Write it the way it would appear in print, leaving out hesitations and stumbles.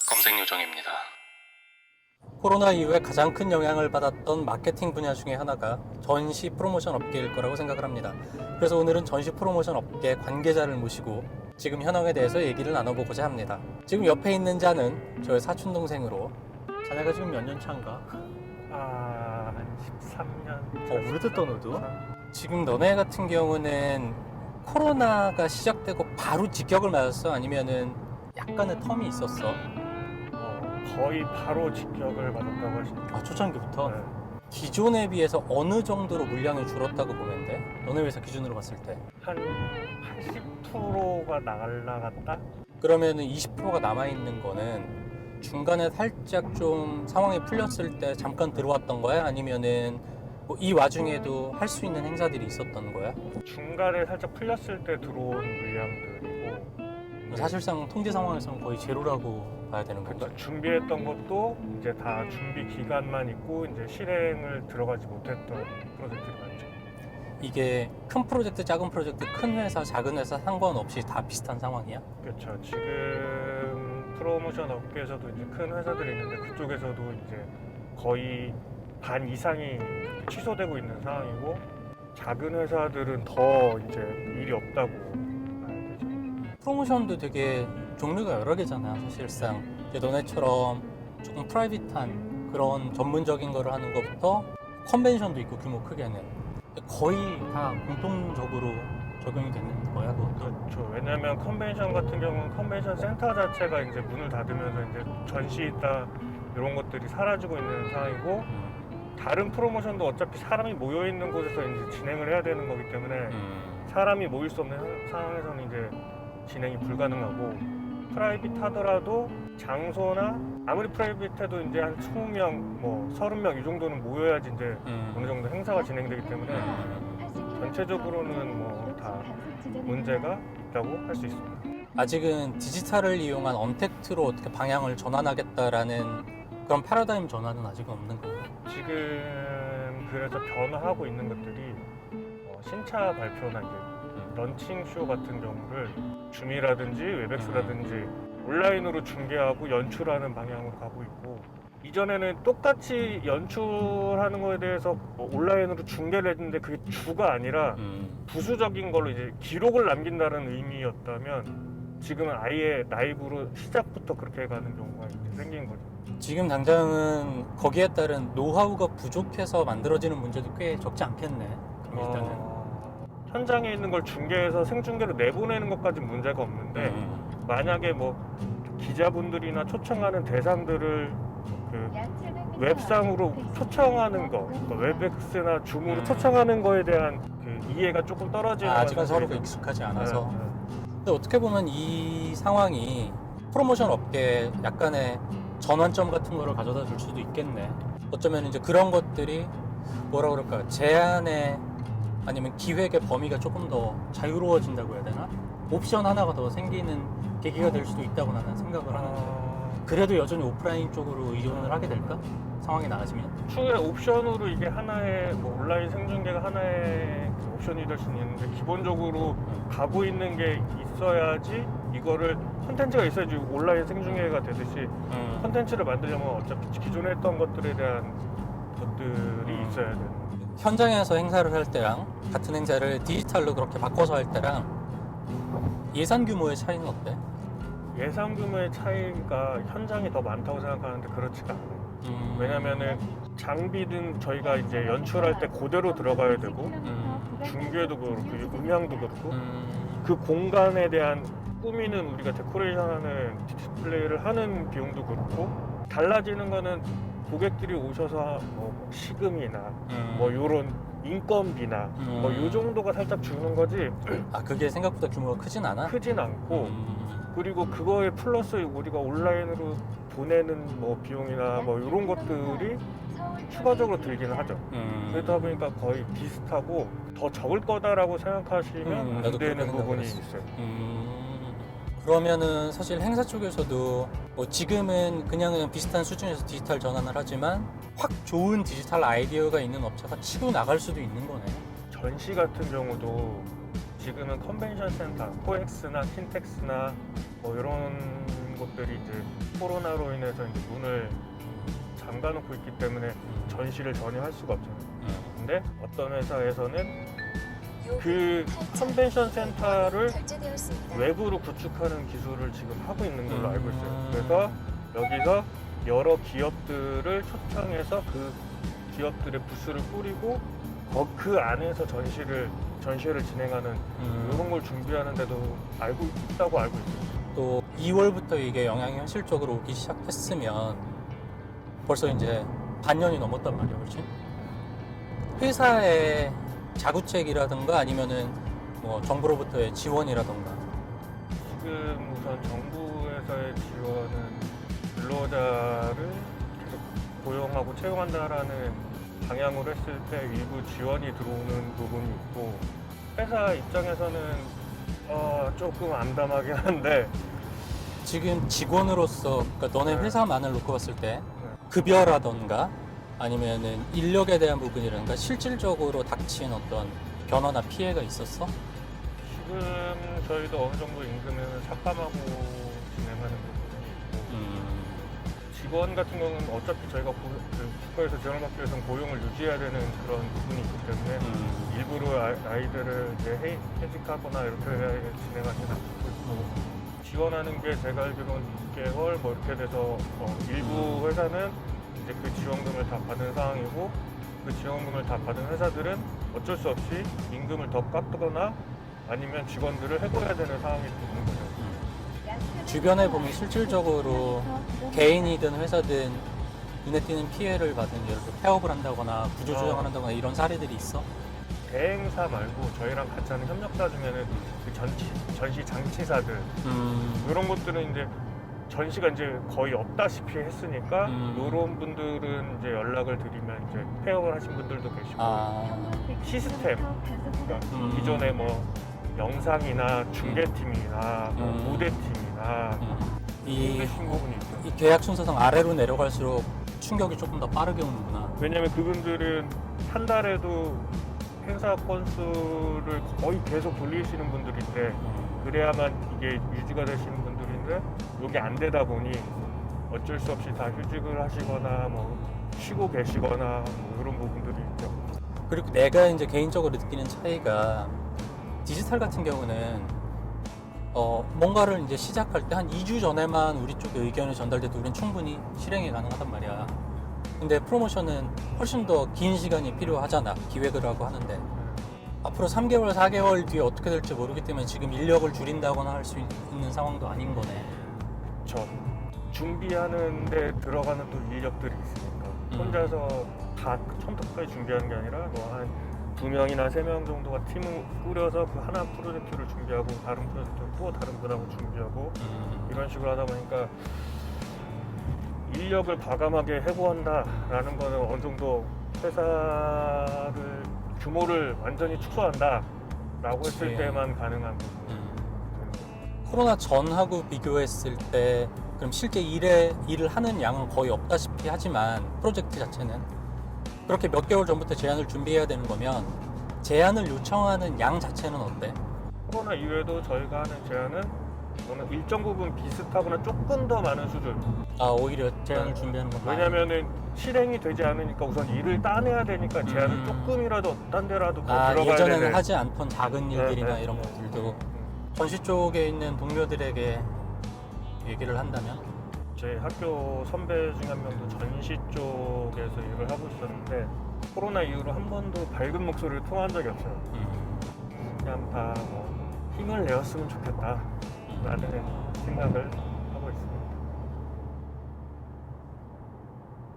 검색 요정입니다. 코로나 이후에 가장 큰 영향을 받았던 마케팅 분야 중에 하나가 전시 프로모션 업계일 거라고 생각을 합니다. 그래서 오늘은 전시 프로모션 업계 관계자를 모시고 지금 현황에 대해서 얘기를 나눠보고자 합니다. 지금 옆에 있는 자는 저의 사촌 동생으로, 자네가 지금 몇 년 차인가? 한 13년. 오래됐다 너도? 지금 너네 같은 경우는 코로나가 시작되고 바로 직격을 맞았어? 아니면은 약간의 텀이 있었어? 거의 바로 직격을 맞았다고 할 수 있죠. 초창기부터? 네. 기존에 비해서 어느 정도로 물량이 줄었다고 보면 돼? 너네 회사 기준으로 봤을 때. 한 80%가 날라갔다? 그러면은 20%가 남아있는 거는 중간에 살짝 좀 상황이 풀렸을 때 잠깐 들어왔던 거야? 아니면은 뭐 이 와중에도 할 수 있는 행사들이 있었던 거야? 중간에 살짝 풀렸을 때 들어온 물량들이고, 사실상 통제 상황에서는 거의 제로라고 봐야 되는 건가? 그쵸. 준비했던 것도 이제 다 준비 기간만 있고 이제 실행을 들어가지 못했던 프로젝트가 많죠. 이게 큰 프로젝트, 작은 프로젝트, 큰 회사, 작은 회사 상관없이 다 비슷한 상황이야? 그렇죠. 지금 프로모션 업계에서도 이제 큰 회사들이 있는데 그쪽에서도 이제 거의 반 이상이 취소되고 있는 상황이고, 작은 회사들은 더 이제 일이 없다고 봐야 되죠. 프로모션도 되게 종류가 여러 개잖아. 사실상 이제 너네처럼 조금 프라이빗한 그런 전문적인 거를 하는 것부터 컨벤션도 있고, 규모 크게는 거의 다 공통적으로 적용이 되는 거야, 그것도. 그렇죠. 왜냐하면 컨벤션 같은 경우는 컨벤션 센터 자체가 이제 문을 닫으면서 이제 전시 있다 이런 것들이 사라지고 있는 상황이고, 다른 프로모션도 어차피 사람이 모여 있는 곳에서 이제 진행을 해야 되는 거기 때문에 사람이 모일 수 없는 상황에서는 이제 진행이 불가능하고, 프라이빗 하더라도 장소나 아무리 프라이빗해도 이제 한 20명, 뭐 30명 이 정도는 모여야지 이제 어느 정도 행사가 진행되기 때문에 전체적으로는 뭐 다 문제가 있다고 할 수 있습니다. 아직은 디지털을 이용한 언택트로 어떻게 방향을 전환하겠다라는 그런 패러다임 전환은 아직은 없는 건가? 지금 그래서 변화하고 있는 것들이 신차 발표나 이제 런칭 쇼 같은 경우를 줌이라든지 웹엑스라든지 온라인으로 중계하고 연출하는 방향으로 가고 있고, 이전에는 똑같이 연출하는 거에 대해서 온라인으로 중계를 했는데 그게 주가 아니라 부수적인 걸로 이제 기록을 남긴다는 의미였다면, 지금은 아예 라이브로 시작부터 그렇게 가는 경우가 이제 생긴 거죠. 지금 당장은 거기에 따른 노하우가 부족해서 만들어지는 문제도 꽤 적지 않겠네. 그럼 일단은. 현장에 있는 걸 중계해서 생중계로 내보내는 것까지 문제가 없는데, 만약에 뭐 기자분들이나 초청하는 대상들을 그 웹상으로 초청하는 거, 그러니까 웹엑스나 줌으로 초청하는 거에 대한 그 이해가 조금 떨어지는 아직은 것은 서로가 이제- 익숙하지 않아서. 네, 근데 어떻게 보면 이 상황이 프로모션 업계에 약간의 전환점 같은 거를 가져다 줄 수도 있겠네. 어쩌면 이제 그런 것들이 뭐라 그럴까, 제한의 아니면 기획의 범위가 조금 더 자유로워진다고 해야 되나? 옵션 하나가 더 생기는 계기가 될 수도 있다고 나는 생각을 하는데, 그래도 여전히 오프라인 쪽으로 의존을 하게 될까? 상황이 나아지면? 추후에 옵션으로 이게 하나의 뭐 온라인 생중계가 하나의 그 옵션이 될 수는 있는데, 기본적으로 가고 있는 게 있어야지, 이거를 콘텐츠가 있어야지 온라인 생중계가 되듯이 콘텐츠를 만들려면 어차피 기존에 했던 것들에 대한 것들이 있어야 돼요. 현장에서 행사를 할 때랑 같은 행사를 디지털로 그렇게 바꿔서 할 때랑 예산 규모의 차이는 어때? 예상 규모의 차이가 현장이 더 많다고 생각하는데 그렇지가 않아요. 왜냐면은 장비든 저희가 이제 연출할 때 그대로 들어가야 되고, 중계도 그렇고 음향도 그렇고, 그 공간에 대한 꾸미는, 우리가 데코레이션하는 디스플레이를 하는 비용도 그렇고, 달라지는 거는 고객들이 오셔서 뭐 시금이나 뭐 요런 인건비나 뭐 요 정도가 살짝 주는 거지 아, 그게 생각보다 규모가 크진 않아? 크진 않고, 그리고 그거에 플러스 우리가 온라인으로 보내는 뭐 비용이나 뭐 이런 것들이 추가적으로 들기는 하죠. 그러다 보니까 거의 비슷하고 더 적을 거다라고 생각하시면 안 나도 그렇게 되는 부분이 생각을 했어. 있어요. 그러면은 사실 행사 쪽에서도 뭐 지금은 그냥 비슷한 수준에서 디지털 전환을 하지만 확 좋은 디지털 아이디어가 있는 업체가 치고 나갈 수도 있는 거네. 전시 같은 경우도 지금은 컨벤션 센터, 코엑스나 킨텍스나 뭐 이런 것들이 이제 코로나로 인해서 이제 문을 잠가놓고 있기 때문에 전시를 전혀 할 수가 없잖아요. 근데 어떤 회사에서는 그 컨벤션 센터를 외부로 구축하는 기술을 지금 하고 있는 걸로 알고 있어요. 그래서 여기서 여러 기업들을 초청해서 그 기업들의 부스를 꾸리고 그 안에서 전시를 진행하는 이런 걸 준비하는 데도 알고 있다고 알고 있어요. 또 2월부터 이게 영향이 현실적으로 오기 시작했으면 벌써 이제 반년이 넘었단 말이야, 그렇지? 회사의 자구책이라든가 아니면은 뭐 정부로부터의 지원이라든가. 지금 우선 정부에서의 지원은 근로자를 계속 고용하고 채용한다라는 방향으로 했을 때 일부 지원이 들어오는 부분이 있고, 회사 입장에서는 조금 암담하긴 한데 지금 직원으로서, 그러니까 너네 네. 회사만을 놓고 봤을 때 급여라던가 아니면은 인력에 대한 부분이라든가 실질적으로 닥친 어떤 변화나 피해가 있었어? 지금 저희도 어느 정도 임금을 삭감하고 진행하는 부분이 있고, 직원 같은 경우는 어차피 저희가 국가에서 지원을 받기 위해서는 고용을 유지해야 되는 그런 부분이 있기 때문에 일부러 아이들을 이제 해직하거나 이렇게 진행하지는 않고 있고, 지원하는 게 제가 알기로는 6개월 뭐 이렇게 돼서 일부 회사는 이제 그 지원금을 다 받은 상황이고, 그 지원금을 다 받은 회사들은 어쩔 수 없이 임금을 더 깎거나 아니면 직원들을 해고해야 되는 상황이 되는 거죠. 주변에 보면 실질적으로 개인이든 회사든 눈에 띄는 피해를 받은, 예를 들어 폐업을 한다거나 구조조정을 한다거나 이런 사례들이 있어? 대행사 말고 저희랑 같이 하는 협력사 중에는 그 전시 장치사들 이런 것들은 이제 전시가 이제 거의 없다시피 했으니까 이런 분들은 이제 연락을 드리면 이제 폐업을 하신 분들도 계시고, 시스템, 그러니까 기존에 뭐 영상이나 중계팀이나 뭐 무대팀이나 이, 힘드신 부분이 있죠. 이 계약 순서상 아래로 내려갈수록 충격이 조금 더 빠르게 오는구나. 왜냐면 그분들은 한 달에도 행사 건수를 거의 계속 돌리시는 분들인데, 그래야만 이게 유지가 되시는 분들인데 이게 안 되다 보니 어쩔 수 없이 다 휴직을 하시거나 뭐 쉬고 계시거나 뭐 이런 부분들이 있죠. 그리고 내가 이제 개인적으로 느끼는 차이가, 디지털 같은 경우는 뭔가를 이제 시작할 때 한 2주 전에만 우리 쪽에 의견이 전달돼도 우리는 충분히 실행이 가능하단 말이야. 근데 프로모션은 훨씬 더 긴 시간이 필요하잖아, 기획을 하고 하는데. 앞으로 3개월, 4개월 뒤에 어떻게 될지 모르기 때문에 지금 인력을 줄인다거나 할 수 있는 상황도 아닌 거네. 저 준비하는 데 들어가는 또 인력들이 있으니까 혼자서 다 처음부터까지 준비하는 게 아니라 뭐 한 2명이나 3명 정도가 팀을 꾸려서 그 하나 프로젝트를 준비하고 다른 프로젝트를 또 다른 분하고 준비하고 이런 식으로 하다 보니까 인력을 과감하게 해고한다라는 거는 어느 정도 회사를 규모를 완전히 축소한다라고 했을 그치. 때만 가능한 부분. 코로나 전하고 비교했을 때 그럼 실제 일을 하는 양은 거의 없다시피 하지만 프로젝트 자체는 그렇게 몇 개월 전부터 제안을 준비해야 되는 거면 제안을 요청하는 양 자체는 어때? 코로나 이후에도 저희가 하는 제안은 저는 일정 부분 비슷하거나 조금 더 많은 수준. 오히려 제안을 준비하는 건 왜냐면은 실행이 되지 않으니까 우선 일을 따내야 되니까 제안을 조금이라도 딴 데라도 더 들어가야 예전에는 되는. 하지 않던 작은 일들이나 네. 이런 것들도 전시 쪽에 있는 동료들에게 얘기를 한다면? 제 학교 선배 중에 한 명도 전시 쪽에서 일을 하고 있었는데 코로나 이후로 한 번도 밝은 목소리를 통한 적이 없어요. 그냥 다 뭐 힘을 내었으면 좋겠다 라는 생각을 하고 있습니다.